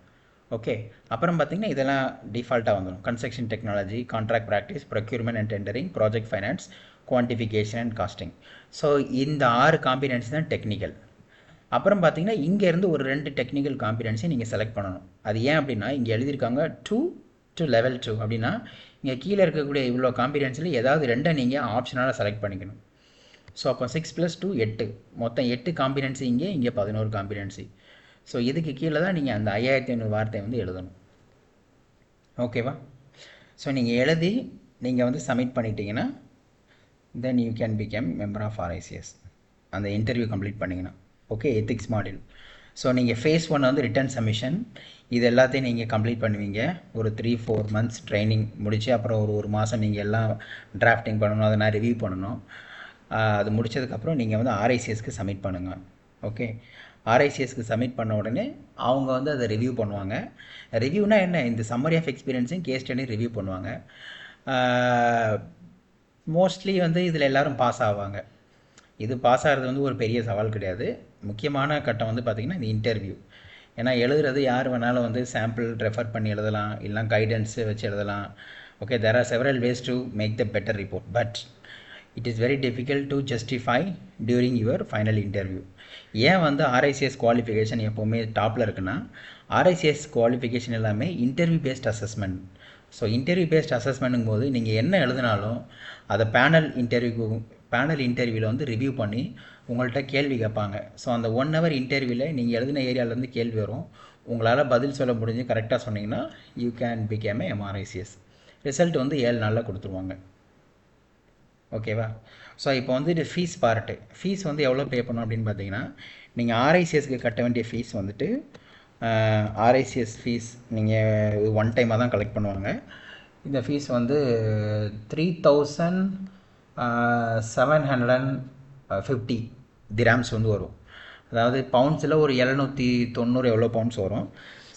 ஓகே, அப்புறம் பார்த்திங்கன்னா இதெல்லாம் டிஃபால்ட்டாக வந்துடும். Construction technology, contract practice, procurement and tendering, project finance, quantification and costing. So இந்த 6 காம்பிடன்சி தான் டெக்னிக்கல். அப்புறம் பார்த்தீங்கன்னா இங்கேருந்து ஒரு 2 டெக்னிக்கல் காம்பிடன்சி நீங்கள் செலக்ட் பண்ணணும். அது ஏன் அப்படின்னா இங்கே எழுதியிருக்காங்க 2 to level 2 அப்படின்னா இங்கே கீழே இருக்கக்கூடிய இவ்வளோ காம்பிடன்சியில் ஏதாவது 2 நீங்கள் ஆப்ஷனாக செலக்ட் பண்ணிக்கணும். ஸோ அப்போ 6 + 2 8, மொத்தம் 8 காம்பிடன்சி, இங்கே 11 காம்பிடன்சி. ஸோ இதுக்கு கீழே தான் நீங்கள் அந்த 5500 வார்த்தை வந்து எழுதணும். ஓகேவா? ஸோ நீங்கள் எழுதி நீங்கள் வந்து சப்மிட் பண்ணிட்டீங்கன்னா then you can become member of RICS, அந்த இன்டர்வியூ கம்ப்ளீட் பண்ணிங்கன்னா. Okay, ethics module. ஸோ நீங்கள் ஃபேஸ் 1 வந்து ரிட்டன் சப்மிஷன், இது எல்லாத்தையும் நீங்கள் கம்ப்ளீட் பண்ணுவீங்க. ஒரு 3-4 மந்த்ஸ் ட்ரைனிங் முடித்து அப்புறம் ஒரு மாதம் நீங்கள் எல்லாம் டிராஃப்டிங் பண்ணணும், அதை நான் ரிவ்யூ பண்ணணும். அது முடித்ததுக்கப்புறம் நீங்கள் வந்து ஆர்ஐசிஎஸ்க்கு சப்மிட் பண்ணுங்கள். ஓகே, ஆர்ஐசிஎஸ்க்கு சப்மிட் பண்ண உடனே அவங்க வந்து அதை ரிவ்யூ பண்ணுவாங்க. ரிவ்யூனா என்ன, இந்த சம்மரி ஆஃப் எக்ஸ்பீரியன்ஸையும் கேஸ் ஸ்டடி ரிவ்யூ பண்ணுவாங்க. மோஸ்ட்லி வந்து இதில் எல்லோரும் பாஸ் ஆவாங்க. இது பாஸ் ஆகிறது வந்து ஒரு பெரிய சவால் கிடையாது. முக்கியமான கட்டம் வந்து பார்த்திங்கன்னா இந்த இன்டர்வியூ. ஏன்னா எழுதுறது யார் வேணாலும் வந்து சாம்பிள் ரெஃபர் பண்ணி எழுதலாம், இல்லைனா கைடன்ஸு வச்சு எழுதலாம். Okay, there are several ways to make the better report, but it is very difficult to justify during your final interview. ஏன் வந்து ஆர்ஐசிஎஸ் குவாலிஃபிகேஷன் எப்போவுமே டாப்பில் இருக்குன்னா, ஆர்ஐசிஎஸ் குவாலிஃபிகேஷன் எல்லாமே interview based assessment. So interview based அசஸ்மெண்ட்டுங்கும் போது நீங்கள் என்ன எழுதினாலும் அதை பேனல் இன்டர்வியூக்கு பேனல் இன்டர்வியூவில் வந்து ரிவ்யூ பண்ணி உங்கள்கிட்ட கேள்வி கேட்பாங்க. ஸோ அந்த 1 ஹவர் இன்டர்வியூவில் நீங்கள் எழுதின ஏரியாவிலேருந்து கேள்வி வரும். உங்களால் பதில் சொல்ல முடிஞ்சு கரெக்டாக சொன்னீங்கன்னா யூ கேன் பிகேம் எம்ஆர்ஐசிஎஸ். ரிசல்ட் வந்து 7 நாளில் கொடுத்துருவாங்க. ஓகேவா? ஸோ இப்போ வந்து இது ஃபீஸ் பார்ட்டு. ஃபீஸ் வந்து எவ்வளோ பே பண்ணணும் அப்படின்னு பார்த்தீங்கன்னா, நீங்கள் ஆர்ஐசிஎஸ்க்கு கட்ட வேண்டிய ஃபீஸ் வந்துட்டு ஆர்ஐசிஎஸ் ஃபீஸ் நீங்கள் ஒன் டைமாக தான் கலெக்ட் பண்ணுவாங்க. இந்த ஃபீஸ் வந்து 3750 திராம்ஸ் வந்து வரும். அதாவது பவுண்ட்ஸில் ஒரு 790 எவ்வளோ பவுண்ட்ஸ் வரும்.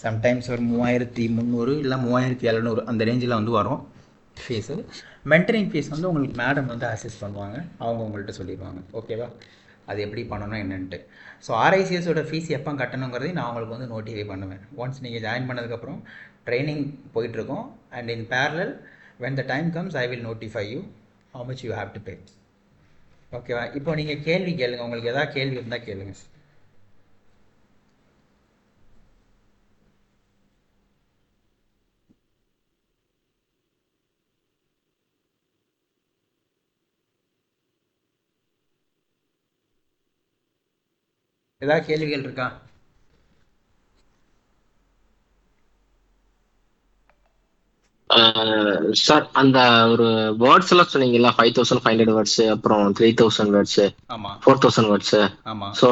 சம்டைம்ஸ் ஒரு 3300 இல்லை 3700 அந்த ரேஞ்சில் வந்து வரும் ஃபீஸு. மென்டரிங் ஃபீஸ் வந்து உங்களுக்கு மேடம் வந்து அசிஸ்ட் பண்ணுவாங்க, அவங்க உங்கள்கிட்ட சொல்லிடுவாங்க. ஓகேவா? அது எப்படி பண்ணணும் என்னன்ட்டு. ஸோ ஆர்ஐசிஎஸோட ஃபீஸ் எப்போ கட்டணுங்கிறதையும் நான் உங்களுக்கு வந்து நோட்டிஃபை பண்ணுவேன். ஒன்ஸ் நீங்கள் ஜாயின் பண்ணதுக்கப்புறம் ட்ரைனிங் போயிட்டுருக்கோம். And in parallel when the time comes I will notify you how much you have to pay. ஓகேவா? இப்போ நீங்கள் கேள்வி கேளுங்க, உங்களுக்கு எதாவது கேள்வி இருந்தால் கேளுங்க. ஏதாவது கேள்விகள் இருக்கா? சார் அந்த ஒரு வேர்ட்ஸ் எல்லாம் சொன்னீங்கல்ல, 5500 வேர்ட்ஸ், அப்புறம் 3000 வேர்ட்ஸ், ஆமாம் 4000 வேர்ட்ஸ். ஆமாம். ஸோ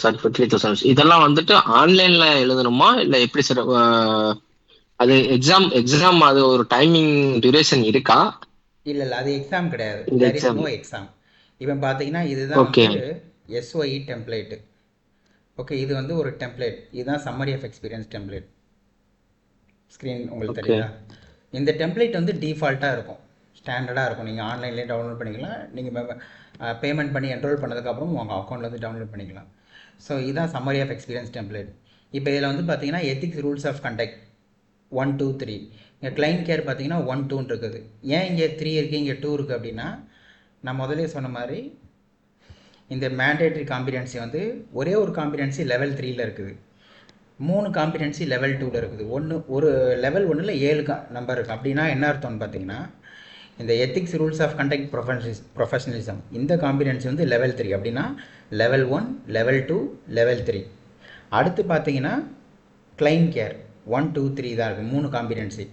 சாரி 3000 இதெல்லாம் வந்துட்டு ஆன்லைன்ல எழுதணுமா இல்ல எப்படி சார்? அது எக்ஸாம் அது ஒரு டைமிங் டியூரேஷன் இருக்கா? இல்லை அது எக்ஸாம் கிடையாது. இந்த there is exam no exam. இப்போ பார்த்தீங்கன்னா இதுதான் ஓகே வந்து SOE டெம்ப்ளேட்டு. ஓகே, இது வந்து ஒரு டெம்ப்ளேட். இதுதான் summary of experience template. Screen உங்களுக்கு ஓகே தெரியுதா? இந்த டெம்ப்ளேட் வந்து டிஃபால்ட்டாக இருக்கும், ஸ்டாண்டர்டாக இருக்கும். நீங்கள் ஆன்லைன்லேயே டவுன்லோட் பண்ணிக்கலாம். நீங்கள் பேமெண்ட் பண்ணி என்ரோல் பண்ணதுக்கப்புறம் உங்கள் அக்கௌண்ட்டில் வந்து டவுன்லோட் பண்ணிக்கலாம். ஸோ இதுதான் சம்மரி ஆஃப் எக்ஸ்பீரியன்ஸ் டெம்ப்ளேட். இப்போ இதில் வந்து பார்த்தீங்கன்னா எத்திக்ஸ் ரூல்ஸ் ஆஃப் கண்டக்ட் 1 2 3. இங்கே கிளைண்ட் கேர் பார்த்தீங்கன்னா 1 2 இருக்குது. ஏன் இங்கே 3 இருக்குது இங்கே 2 இருக்குது அப்படின்னா, நான் முதலே சொன்ன மாதிரி இந்த மேண்டேட்ரி காம்பிடன்சி வந்து ஒரே ஒரு காம்பிடன்சி லெவல் 3ல் இருக்குது, 3 காம்பிடன்சி லெவல் 2ல் இருக்குது. ஒரு லெவல் 1ல் 7 நம்பர் இருக்குது. அப்படின்னா என்ன அர்த்தம்னு பார்த்தீங்கன்னா, இந்த ethics rules of conduct professionalism இந்த காம்பிடன்சி வந்து லெவல் 3. அப்படின்னா லெவல் 1 லெவல் 2 லெவல் 3. அடுத்து பார்த்தீங்கன்னா கிளைண்ட் கேர் 1 2 3 தான் இருக்குது, 3 காம்பிடன்சி.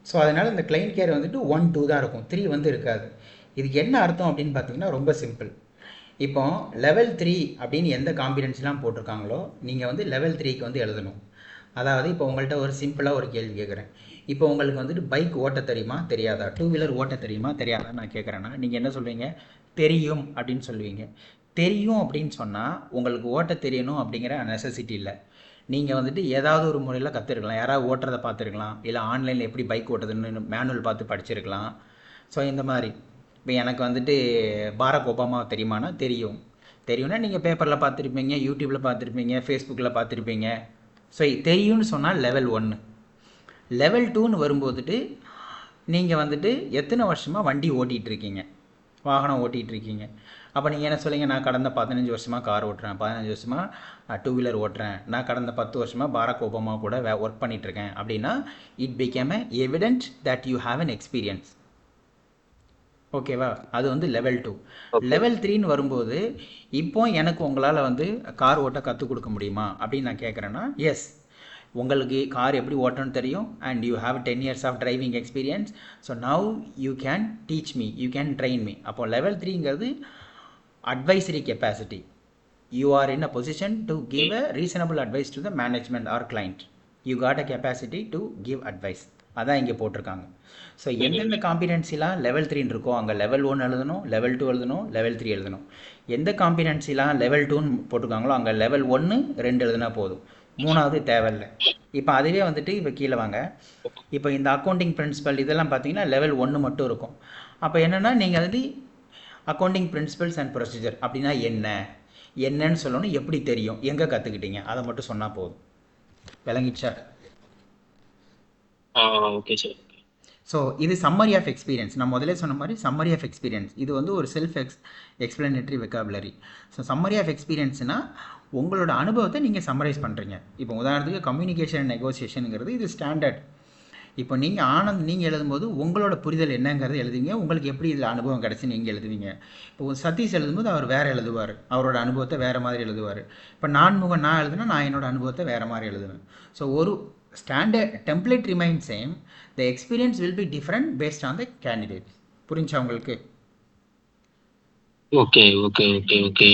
ஸோ அதனால் இந்த கிளைண்ட் கேர் வந்துட்டு 1 2 தான் இருக்கும், 3 வந்து இருக்காது. இதுக்கு என்ன அர்த்தம் அப்படின்னு பார்த்தீங்கன்னா ரொம்ப சிம்பிள். இப்போ லெவல் 3 அப்படின்னு எந்த காம்பிடன்சிலாம் போட்டிருக்காங்களோ நீங்கள் வந்து லெவல் 3க்கு வந்து எழுதணும். அதாவது இப்போ உங்கள்கிட்ட ஒரு சிம்பிளாக ஒரு கேள்வி கேட்குறேன். இப்போ உங்களுக்கு வந்துட்டு பைக் ஓட்ட தெரியுமா தெரியாதா, 2 வீலர் ஓட்ட தெரியுமா தெரியாதா நான் கேட்குறேன்னா நீங்கள் என்ன சொல்வீங்க? தெரியும் அப்படின்னு சொல்லுவீங்க. தெரியும் அப்படின்னு சொன்னால் உங்களுக்கு ஓட்ட தெரியணும் அப்படிங்கிற நெசசிட்டி இல்லை. நீங்கள் வந்துட்டு ஏதாவது ஒரு முறையில் கற்றுருக்கலாம், யாராவது ஓட்டுறதை பார்த்துருக்கலாம், இல்லை ஆன்லைனில் எப்படி பைக் ஓட்டுறதுன்னு மேனுவல் பார்த்து படிச்சிருக்கலாம். ஸோ இந்த மாதிரி இப்போ எனக்கு வந்துட்டு பாரக் ஒபாமா தெரியுமானா தெரியும்னா நீங்கள் பேப்பரில் பார்த்துருப்பீங்க, யூடியூப்பில் பார்த்துருப்பீங்க, ஃபேஸ்புக்கில் பார்த்துருப்பீங்க. ஸோ தெரியும்னு சொன்னால் லெவல் 1. லெவல் 2ன்னு வரும்போதுட்டு நீங்கள் வந்துட்டு எத்தனை வருஷமாக வண்டி ஓட்டிகிட்ருக்கீங்க, வாகனம் ஓட்டிகிட்ருக்கீங்க. அப்போ நீங்கள் என்ன சொல்லுங்க? நான் கடந்த 15 வருஷமாக கார் ஓட்டுறேன், 15 வருஷமாக 2 வீலர் ஓட்டுறேன், நான் கடந்த 10 வருஷமாக பாரக் ஒபாமா கூட ஒர்க் பண்ணிகிட்ருக்கேன் அப்படின்னா it became a evident that you have an experience. ஓகேவா? அது வந்து லெவல் 2. லெவல் 3ன்னு வரும்போது இப்போ எனக்கு உங்களால் வந்து கார் ஓட்ட கற்றுக் கொடுக்க முடியுமா அப்படின்னு நான் கேட்குறேன்னா எஸ், உங்களுக்கு கார் எப்படி ஓட்டணும்னு தெரியும் and you have 10 years of driving experience. So now you can teach me, you can train me. அப்போது லெவல் 3ங்கிறது advisory capacity. You are in a position to give a reasonable advice to the management or client. You got a capacity to give advice. அதான் இங்கே போட்டிருக்காங்க. So எந்தெந்த காம்பிடன்சிலாம் level 3 இருக்கோ அங்கே level 1 எழுதணும், level 2 எழுதணும், லெவல் 3 எழுதணும். எந்த காம்பிடன்சிலாம் லெவல் 2ன்னு போட்டிருக்காங்களோ அங்கே லெவல் 1 2 எழுதுனா போதும், 3வது தேவையில்லை. இப்போ அதுவே வந்துட்டு இப்போ கீழே வாங்க. இப்போ இந்த அக்கௌண்டிங் பிரின்சிபல் இதெல்லாம் பார்த்தீங்கன்னா லெவல் 1 மட்டும் இருக்கும். அப்போ என்னென்னா நீங்கள் வந்து அக்கௌண்டிங் பிரின்சிபல்ஸ் அண்ட் ப்ரொசீஜர் அப்படின்னா என்னன்னு சொல்லணும், எப்படி தெரியும், எங்கே கற்றுக்கிட்டீங்க, அதை மட்டும் சொன்னால் போதும். விளங்கிடுச்சா? Okay sir. ஸோ இது சம்மரி ஆஃப் எக்ஸ்பீரியன்ஸ். நான் முதலே சொன்ன மாதிரி சம்மரி ஆஃப் எக்ஸ்பீரியன்ஸ் இது வந்து ஒரு self explanatory vocabulary. So summary of எக்ஸ்பீரியன்ஸ்னால் உங்களோட அனுபவத்தை நீங்கள் சம்மரைஸ் பண்ணுறீங்க. இப்போ உதாரணத்துக்கு கம்யூனிகேஷன் அண்ட் நெகோசியேஷனுங்கிறது இது ஸ்டாண்டர்ட். இப்போ நீங்கள் ஆனந்த் நீங்கள் எழுதும்போது உங்களோட புரிதல் என்னங்கிறது எழுதுவீங்க, உங்களுக்கு எப்படி இதில் அனுபவம் கிடச்சி நீங்கள் எழுதுவீங்க. இப்போ சதீஷ் எழுதும்போது அவர் வேறு எழுதுவார், அவரோட அனுபவத்தை வேறு மாதிரி எழுதுவார். இப்போ நான் எழுதுனா நான் என்னோட அனுபவத்தை வேறு மாதிரி எழுதுவேன். ஸோ ஒரு standard template remain same, the experience will be different based on the candidate. புரிஞ்சா உங்களுக்கு? Okay okay okay okay.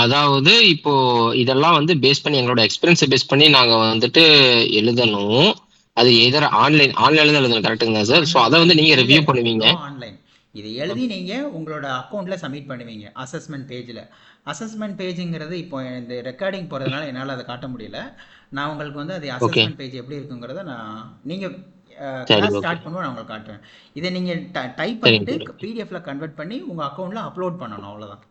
அதாவது இப்போ இதெல்லாம் வந்து பேஸ் பண்ணி எங்களோட எக்ஸ்பீரியன்ஸை பேஸ் பண்ணி நாங்க வந்துட்டு எழுதணும். அது எதர் ஆன்லைன்ல தான் எழுதணும், கரெக்டுங்களா சார்? ஸோ அதை வந்து நீங்க ரிவ்யூ பண்ணுவீங்க. ஆன்லைன் இதை எழுதி நீங்கள் உங்களோட அக்கௌண்ட்டில் சப்மிட் பண்ணுவீங்க அசஸ்மெண்ட் பேஜில். அசஸ்மெண்ட் பேஜுங்கிறது இப்போ இந்த ரெக்கார்டிங் போகிறதுனால என்னால் அதை காட்ட முடியல. நான் உங்களுக்கு வந்து அது ஓகே அசஸ்மெண்ட் பேஜ் எப்படி இருக்குங்கிறத நீங்கள் சரி கிளாஸ் ஓகே ஸ்டார்ட் பண்ணுவோம், நான் உங்களுக்கு காட்டுவேன். இதை நீங்கள் டைப் சரிங்க பண்ணிவிட்டு சார். பிடிஎஃப்ல கன்வெர்ட் பண்ணி உங்கள் அக்கௌண்ட்டில் அப்லோட் பண்ணணும், அவ்வளோதான்.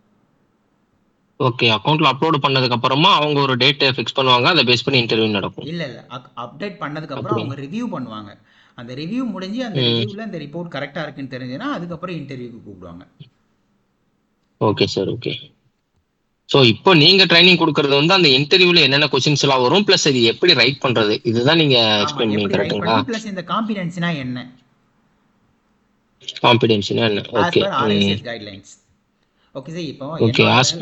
ஓகே, அக்கௌண்ட்ல அப்லோட் பண்ணதுக்கு அப்புறமா அவங்க ஒரு டேட்டை ஃபிக்ஸ் பண்ணுவாங்க, அதை பேஸ் பண்ணி இன்டர்வியூ நடக்கும். இல்லை அப்டேட் பண்ணதுக்கப்புறம் அப்படி அவங்க ரிவ்யூ பண்ணுவாங்க. அந்த ரிவ்யூ முடிஞ்சு அந்த ம் ரிவ்யூவில் இந்த ரிப்போர்ட் கரெக்டாக இருக்குன்னு தெரிஞ்சுன்னா அதுக்கப்புறம் இன்டர்வியூக்கு கூப்பிடுவாங்க. Okay sir okay. ஸோ இப்போ நீங்க ட்ரைனிங் கொடுக்கறது வந்து அந்த இன்டர்வியூல என்னென்ன கொஸ்டின்ஸ் எல்லாம் வரும், பிளஸ் இது எப்படி ரைட் பண்றது, இதுதான் நீங்க ஆமாம், எக்ஸ்பிளைன் பண்ணி, எப்படி ரைட் கரெக்ட்டுங்களா? பண்ணணும், ப்ளஸ் இந்த காம்பிடென்சினா என்ன காம்பிடென்ஷனா என்ன? As okay per RICS guidelines. Okay sir, இப்போ ஓகே. என்னோட ஆஸ்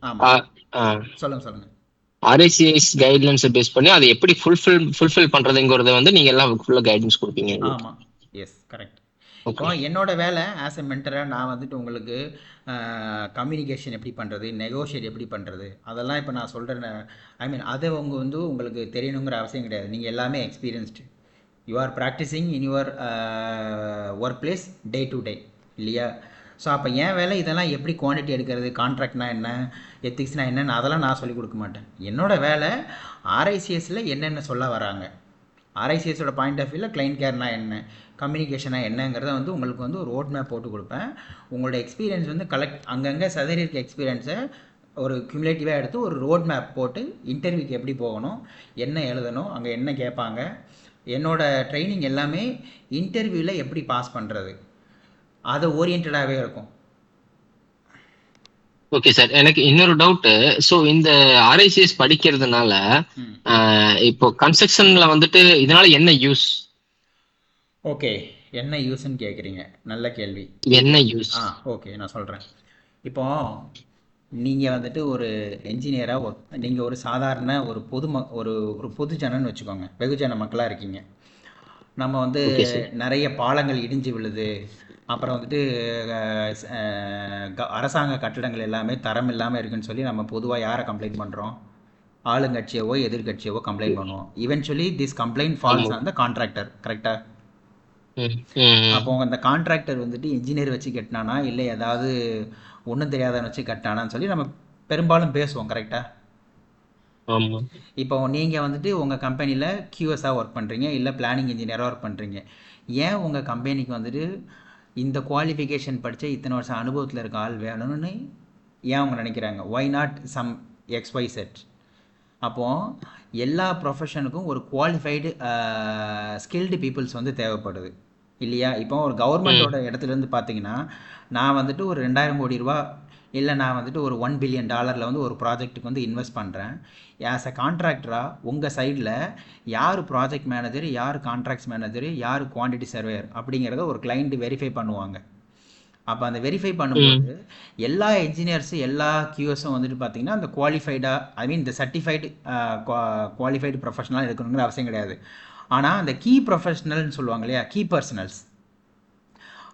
ஆமாம், சொல்லுங்கள். ஆர்ஐசிஎஸ் கைட்லைன்ஸை பேஸ் பண்ணி அதை எப்படி ஃபுல்ஃபில் பண்றதுங்கிறத வந்து நீங்க எல்லாம் ஃபுல்லா கைடன்ஸ் கொடுப்பீங்க எங்களுக்கு. ஆமாம், எஸ் கரெக்ட். இப்போ ஓகே என்னோட வேலை ஆஸ் எ மென்டராக நான் வந்துட்டு உங்களுக்கு கம்யூனிகேஷன் எப்படி பண்ணுறது, நெகோஷியேட் எப்படி பண்ணுறது, அதெல்லாம் இப்போ நான் சொல்கிறேன். ஐ மீன் அதை வந்து உங்களுக்கு தெரியணுங்கிற அவசியம் கிடையாது. நீங்கள் எல்லாமே experienced, you are practising in your work place day to day, இல்லையா? ஸோ அப்போ என் வேலை இதெல்லாம் எப்படி குவான்டிட்டி எடுக்கிறது, கான்ட்ராக்ட்னா என்ன, எத்திக்ஸ்னா என்னன்னு அதெல்லாம் நான் சொல்லிக் கொடுக்க மாட்டேன். என்னோடய வேலை ஆர்ஐசிஎஸில் என்னென்ன சொல்ல வராங்க, ஆர்ஐசிஎஸோட பாயிண்ட் ஆஃப் வியூவில் கிளைண்ட் கேர்னா என்ன, கம்யூனிகேஷனாக என்னங்கிறத வந்து உங்களுக்கு வந்து ஒரு ரோட் மேப் போட்டு கொடுப்பேன். உங்களோட எக்ஸ்பீரியன்ஸ் வந்து அங்கங்கே சதறி இருக்க எக்ஸ்பீரியன்ஸை ஒரு க்யூமுலேட்டிவாக எடுத்து ஒரு ரோட் மேப் போட்டு இன்டர்வியூக்கு எப்படி போகணும், என்ன எழுதணும், அங்கே என்ன கேட்பாங்க, என்னோடய ட்ரைனிங் எல்லாமே இன்டர்வியூவில் எப்படி பாஸ் பண்ணுறது அது ஓரியன்டாகவே இருக்கும். ஓகே சார், எனக்கு இன்னொரு டவுட். ஸோ இந்த ஆர்ஐசிஎஸ் படிக்கிறதுனால இப்போ கன்ஸ்ட்ரக்ஷன்ல வந்துட்டு இதனால என்ன யூஸ்? ஓகே, என்ன யூஸ்ன்னு கேட்குறீங்க, நல்ல கேள்வி. என்ன யூஸ்? ஓகே, நான் சொல்கிறேன். இப்போ நீங்கள் வந்துட்டு ஒரு என்ஜினியராக நீங்கள் ஒரு சாதாரண ஒரு ஒரு பொதுஜனன்னு வச்சுக்கோங்க, வெகுஜன மக்களாக இருக்கீங்க. நம்ம வந்து ஓகே சார். நிறைய பாலங்கள் இடிஞ்சு விழுது, அப்புறம் வந்துட்டு அரசாங்க கட்டிடங்கள் எல்லாமே தரம் இல்லாமல் இருக்குன்னு சொல்லி நம்ம பொதுவாக யாரை கம்ப்ளைண்ட் பண்ணுறோம்? ஆளுங்கட்சியவோ எதிர்கட்சியவோ கம்ப்ளைண்ட் பண்ணுவோம். Eventually this complaint falls on the contractor, கரெக்டாக? அப்போ அந்த கான்ட்ராக்டர் வந்துட்டு இன்ஜினியர் வச்சு கட்டினானா இல்லை ஏதாவது ஒன்றும் தெரியாதவன் வச்சு கட்டினானான்னு சொல்லி நம்ம பெரும்பாலும் பேசுவோம், கரெக்டாக? ஆமாம். இப்போ நீங்கள் வந்துட்டு உங்கள் கம்பெனியில் கியூஎஸ்ஸாக ஒர்க் பண்ணுறீங்க, இல்லை பிளானிங் இன்ஜினியராக ஒர்க் பண்ணுறீங்க. ஏன் உங்கள் கம்பெனிக்கு வந்துட்டு இந்த குவாலிஃபிகேஷன் படித்த இத்தனை வருஷம் அனுபவத்தில் இருக்க ஆள் வேணும்னு ஏன் அவங்க நினைக்கிறாங்க? Why not some XY set? அப்போது எல்லா ப்ரொஃபஷனுக்கும் ஒரு குவாலிஃபைடு ஸ்கில்டு பீப்புள்ஸ் வந்து தேவைப்படுது, இல்லையா? இப்போ ஒரு கவர்மெண்ட்டோட இடத்துலேருந்து பார்த்தீங்கன்னா, நான் வந்துட்டு ஒரு 2000 கோடி ரூபா இல்லை நான் வந்துட்டு ஒரு $1 பில்லியன் வந்து ஒரு ப்ராஜெக்ட்டுக்கு வந்து இன்வெஸ்ட் பண்ணுறேன். ஆஸ் அ கான்ட்ராக்டராக உங்கள் சைடில் யார் ப்ராஜெக்ட் மேனேஜர், யார் கான்ட்ராக்ட்ஸ் மேனேஜர், யார் குவான்டிட்டி சர்வேயர் அப்படிங்கிறத ஒரு கிளைண்ட் வெரிஃபை பண்ணுவாங்க. அப்போ அந்த வெரிஃபை பண்ணும்போது எல்லா என்ஜினியர்ஸு எல்லா கியூஎஸும் வந்துட்டு பார்த்தீங்கன்னா அந்த குவாலிஃபைடாக, ஐ மீன் இந்த சர்டிஃபைடு குவாலிஃபைடு ப்ரொஃபஷனலாக இருக்கணுங்கிற அவசியம் கிடையாது. ஆனால் அந்த கீ ப்ரொஃபஷனல்னு சொல்லுவாங்க இல்லையா, கீ பர்சனல்ஸ்,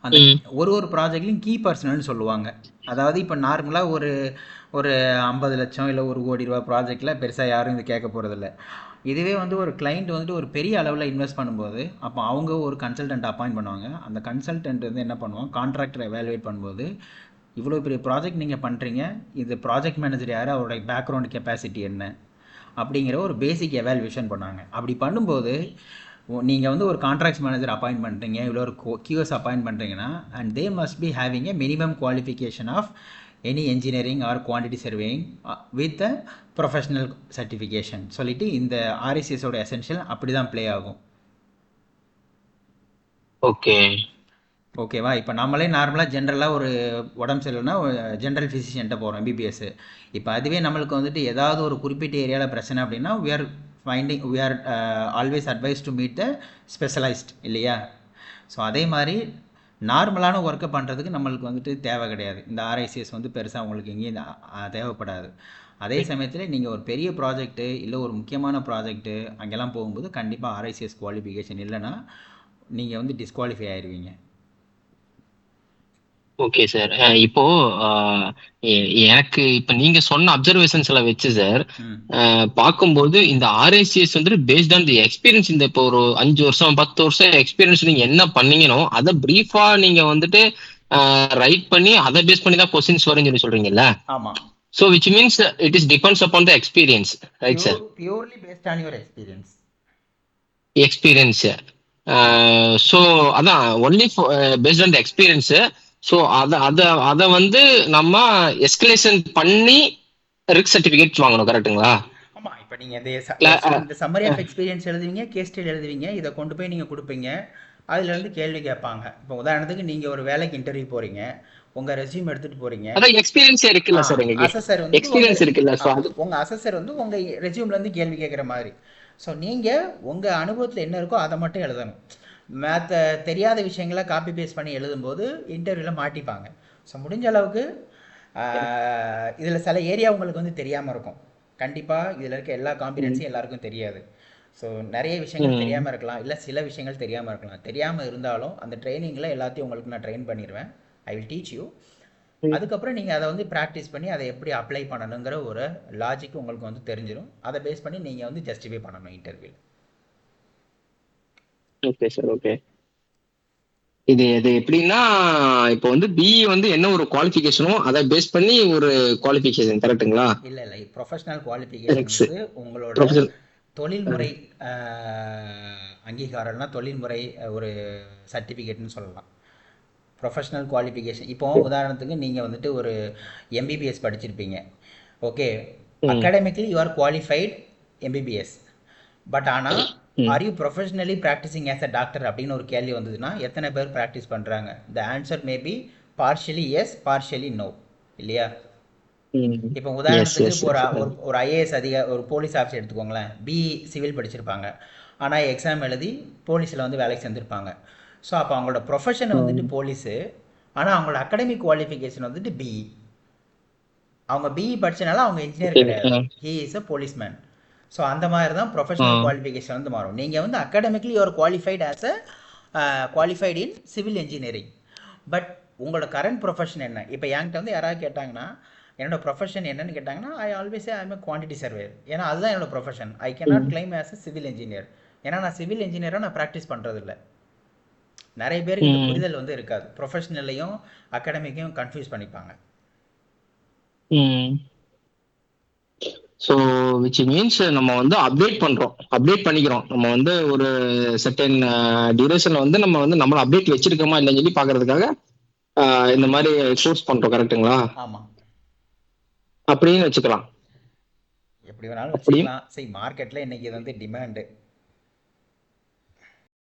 அந்த ஒரு ப்ராஜெக்ட்லையும் கீ பர்சனல்னு சொல்லுவாங்க. அதாவது இப்போ நார்மலாக ஒரு 50 லட்சம் இல்லை 1 கோடி ரூபா ப்ராஜெக்டில் பெருசாக யாரும் இது கேட்க போகிறதில்ல. இதுவே வந்து ஒரு கிளைண்ட் வந்துட்டு ஒரு பெரிய அளவில் இன்வெஸ்ட் பண்ணும்போது அப்போ அவங்க ஒரு கன்சல்டன்ட் அப்பாயிண்ட் பண்ணுவாங்க. அந்த கன்சல்டன்ட் வந்து என்ன பண்ணுவாங்க, கான்ட்ராக்டரை எவாலுவேட் பண்ணும்போது இவ்வளோ பெரிய ப்ராஜெக்ட் நீங்கள் பண்ணுறீங்க, இது ப்ராஜெக்ட் மேனேஜர் யார், அவருடைய பேக்ரவுண்ட் கெப்பாசிட்டி என்ன அப்படிங்கிற ஒரு பேசிக் எவாலுவேஷன் பண்ணாங்க. அப்படி பண்ணும்போது நீங்கள் வந்து ஒரு கான்ட்ராக்ட்ஸ் மேனேஜர் அப்பாயிண்ட் பண்ணுறீங்க, இவ்வளோ ஒரு கியூஎஸ் அப்பாயிண்ட் பண்ணுறீங்கன்னா, and they must be having a minimum qualification of any engineering or quantity surveying with a professional certification சொல்லிட்டு இந்த ஆர்ஐசிஎஸோட எசென்ஷியல் அப்படி தான் ப்ளே ஆகும். ஓகே ஓகேவா? இப்போ நம்மளே நார்மலாக ஜென்ரலாக ஒரு உடம்பு சரியில்லைன்னா ஜென்ரல் ஃபிசிஷியன்ட்ட போகிறோம், MBBS. இப்போ அதுவே நம்மளுக்கு வந்துட்டு ஏதாவது ஒரு குறிப்பிட்ட ஏரியாவில் பிரச்சனை அப்படின்னா we are we are always advised to meet the specialized இல்லையா? ஸோ அதே மாதிரி நார்மலான ஒர்க்கை பண்ணுறதுக்கு நம்மளுக்கு வந்துட்டு தேவை கிடையாது. இந்த ஆர்ஐசிஎஸ் வந்து பெருசாக உங்களுக்கு எங்கேயும் தேவைப்படாது. அதே சமயத்தில் நீங்கள் ஒரு பெரிய ப்ராஜெக்ட்டு இல்லை ஒரு முக்கியமான ப்ராஜெக்ட்டு அங்கெல்லாம் போகும்போது கண்டிப்பாக ஆர்ஐசிஎஸ் குவாலிஃபிகேஷன் இல்லைன்னா நீங்கள் வந்து டிஸ்குவாலிஃபை ஆயிடுவீங்க. Okay sir. இப்போ எனக்கு இப்ப நீங்க சொன்ன அப்சர்வேஷன்ஸ்ல வச்சு சார் பார்க்கும்போது இந்த ஆர்ஐசிஎஸ் வந்து பேஸ்ட் ஆன் தி எக்ஸ்பீரியன்ஸ், இந்த இப்போ ஒரு 5 வருஷம் 10 வருஷம் எக்ஸ்பீரியன்ஸ் நீங்க என்ன பண்ணீங்கனோ அதை பிரீஃபா நீங்க வந்துட்டு ரைட் பண்ணி அதை பேஸ் பண்ணி தான் கொஸ்டின்ஸ் வரும்னு சொல்லி சொல்றீங்கல்ல? ஆமா. So which means it is depends upon the experience, right sir? Purely based on your experience. Experience. So அதான் only for, based on the experience. So அதை வந்து நம்ம எஸ்கலேஷன் பண்ணி ரிக் சர்டிஃபிகேட் வாங்கணும், கரெக்டுங்களா? ஆமா. இப்போ நீங்க இந்த சம்மரி ஆஃப் எக்ஸ்பீரியன்ஸ் எழுதுவீங்க, கேஸ் ஸ்டடி எழுதுவீங்க, இதை கொண்டு போய் நீங்க கொடுப்பீங்க. அதுல இருந்து கேள்வி கேட்பாங்க. இப்போ உதாரணத்துக்கு நீங்க ஒரு வேலைக்கு இன்டர்வியூ போறீங்க, உங்க ரெஸ்யூம் எடுத்துட்டு போறீங்க. அதான் எக்ஸ்பீரியன்ஸ் இருக்குல்ல சார், உங்களுக்கு அசஸர் வந்து எக்ஸ்பீரியன்ஸ் இருக்குல்ல, சோ உங்க அசஸர் வந்து உங்க ரெஸ்யூம்ல இருந்து கேள்வி கேட்குற மாதிரி. ஸோ நீங்க உங்க அனுபவத்தில் என்ன இருக்கோ அதை மட்டும் எழுதணும். மேத்த தெரியாத விஷயங்களை காப்பி பேஸ்ட் பண்ணி எழுதும்போது இன்டர்வியூவில் மாட்டிப்பாங்க. ஸோ முடிஞ்ச அளவுக்கு இதில் சில ஏரியா உங்களுக்கு வந்து தெரியாமல் இருக்கும். கண்டிப்பாக இதில் இருக்க எல்லா காம்பிடன்ஸும் எல்லாருக்கும் தெரியாது. ஸோ நிறைய விஷயங்கள் தெரியாமல் இருக்கலாம், இல்லை சில விஷயங்கள் தெரியாமல் இருக்கலாம். தெரியாமல் இருந்தாலும் அந்த ட்ரைனிங்கில் எல்லாத்தையும் உங்களுக்கு நான் ட்ரெயின் பண்ணிடுவேன். I will teach you. அதுக்கப்புறம் நீங்கள் அதை வந்து ப்ராக்டிஸ் பண்ணி அதை எப்படி அப்ளை பண்ணணுங்கிற ஒரு லாஜிக் உங்களுக்கு வந்து தெரிஞ்சிடும். அதை பேஸ் பண்ணி நீங்கள் வந்து ஜஸ்டிஃபை பண்ணணும் இன்டர்வியூவில். Okay sir, okay. இது எப்படின்னா இப்போ வந்து பிஇ வந்து என்ன ஒரு குவாலிஃபிகேஷனோ அதை பேஸ் பண்ணி ஒரு குவாலிஃபிகேஷன், கரெக்ட்டுங்களா? இல்லை ப்ரொஃபஷனல் குவாலிஃபிகேஷன் வந்து உங்களோட தொழில்முறை அங்கீகாரம்னா தொழில்முறை ஒரு சர்டிஃபிகேட்னு சொல்லலாம். ப்ரொஃபஷனல் குவாலிஃபிகேஷன் இப்போ உதாரணத்துக்கு நீங்கள் வந்துட்டு ஒரு எம்பிபிஎஸ் படிச்சிருப்பீங்க. Okay, academically you are qualified MBBS. But ஆனால் are you professionally practising as a doctor அப்படின்னு ஒரு கேள்வி வந்ததுன்னா எத்தனை பேர் ப்ராக்டிஸ் பண்ணுறாங்க? The answer may be partially yes, partially no, இல்லையா? இப்போ உதாரணத்துக்கு ஒரு ஐஏஎஸ் ஒரு போலீஸ் ஆஃபீஸர் எடுத்துக்கோங்களேன். பிஇ சிவில் படிச்சிருப்பாங்க, ஆனால் எக்ஸாம் எழுதி போலீஸில் வந்து வேலைக்கு சேர்ந்துருப்பாங்க. ஸோ அப்போ அவங்களோட ப்ரொஃபஷன் வந்துட்டு போலீஸு, ஆனால் அவங்களோட அகாடமிக் குவாலிஃபிகேஷன் வந்துட்டு பிஇ. அவங்க பிஇ படித்தனால அவங்க இன்ஜினியர் கிடையாது, he is a policeman. So அந்த மாதிரி தான் ப்ரொஃபஷனல் குவாலிஃபிகேஷன் வந்து மாறும். நீங்கள் வந்து academically you're qualified as a qualified in civil engineering. But உங்களோட கரண்ட் ப்ரொஃபஷன் என்ன? இப்போ என்கிட்ட வந்து யாராவது கேட்டாங்கன்னா என்னோட ப்ரொஃபஷன் என்னன்னு கேட்டாங்கன்னா I always I am quantity surveyor. ஏன்னா அதுதான் என்னோட profession. I cannot claim as a civil engineer. ஏன்னா நான் சிவில் இன்ஜினியராக நான் ப்ராக்டிஸ் பண்ணுறதில்ல. நிறைய பேருக்கு இந்த புரிதல் வந்து இருக்காது. ப்ரொஃபஷனலையும் அகாடமிக்கையும் கன்ஃபியூஸ் பண்ணிப்பாங்க. ஸோ விச் மீன்ஸ் நம்ம வந்து அப்டேட் பண்ணிக்கிறோம். நம்ம வந்து ஒரு செர்டன் டியூரேஷன்ல வந்து நம்ம வந்து நம்மள அப்டேட் வச்சிருக்கோமா இல்லைன்னு சொல்லி பாக்குறதுக்காக இந்த மாதிரி கோர்ஸ் பண்றோம், கரெக்ட்டுங்களா? ஆமா, அப்படின்னு வச்சுக்கலாம், எப்படி வேணாலும் வச்சுக்கலாம். சரி, மார்க்கெட்ல இன்னைக்கு இது வந்து டிமாண்டு.